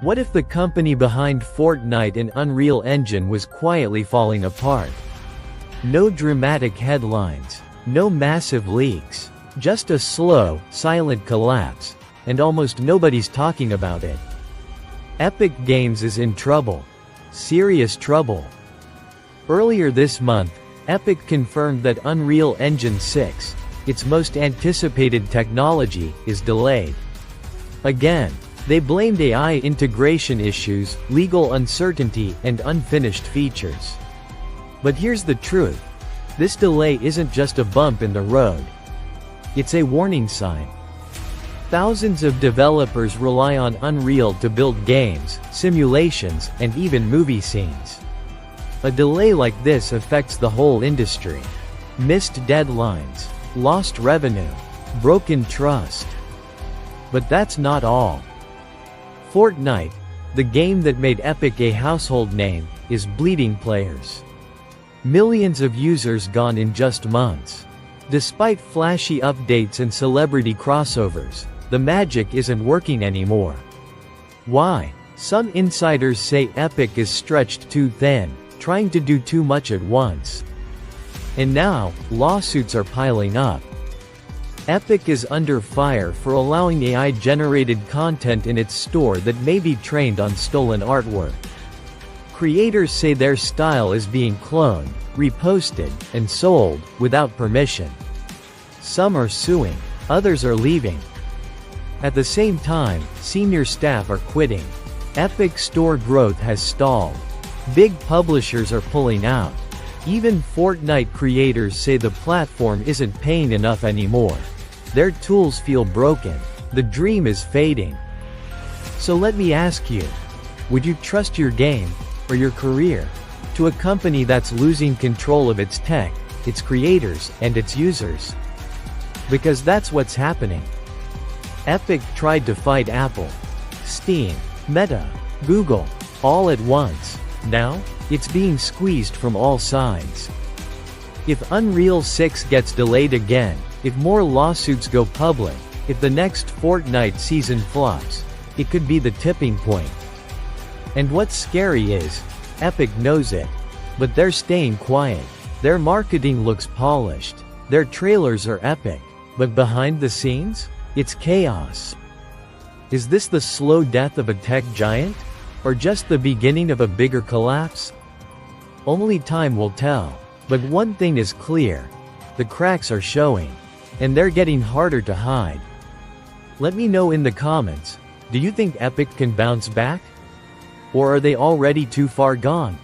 What if the company behind Fortnite and Unreal Engine was quietly falling apart? No dramatic headlines, no massive leaks, just a slow, silent collapse, and almost nobody's talking about it. Epic Games is in trouble. Serious trouble. Earlier this month, Epic confirmed that Unreal Engine 6, its most anticipated technology, is delayed. Again, they blamed AI integration issues, legal uncertainty, and unfinished features. But here's the truth. This delay isn't just a bump in the road. It's a warning sign. Thousands of developers rely on Unreal to build games, simulations, and even movie scenes. A delay like this affects the whole industry. Missed deadlines, lost revenue, broken trust. But that's not all. Fortnite, the game that made Epic a household name, is bleeding players. Millions of users gone in just months. Despite flashy updates and celebrity crossovers, the magic isn't working anymore. Why? Some insiders say Epic is stretched too thin, trying to do too much at once. And now, lawsuits are piling up. Epic is under fire for allowing AI-generated content in its store that may be trained on stolen artwork. Creators say their style is being cloned, reposted, and sold, without permission. Some are suing, others are leaving. At the same time, senior staff are quitting. Epic store growth has stalled. Big publishers are pulling out. Even Fortnite creators say the platform isn't paying enough anymore. Their tools feel broken. The dream is fading. So let me ask you, would you trust your game, or your career, to a company that's losing control of its tech, its creators, and its users? Because that's what's happening. Epic tried to fight Apple, Steam, Meta, Google, all at once. Now, it's being squeezed from all sides. If Unreal 6 gets delayed again, if more lawsuits go public, if the next Fortnite season flops, it could be the tipping point. And what's scary is, Epic knows it. But they're staying quiet. Their marketing looks polished. Their trailers are epic. But behind the scenes, it's chaos. Is this the slow death of a tech giant? Or just the beginning of a bigger collapse? Only time will tell. But one thing is clear. The cracks are showing. And they're getting harder to hide. Let me know in the comments, do you think Epic can bounce back? Or are they already too far gone?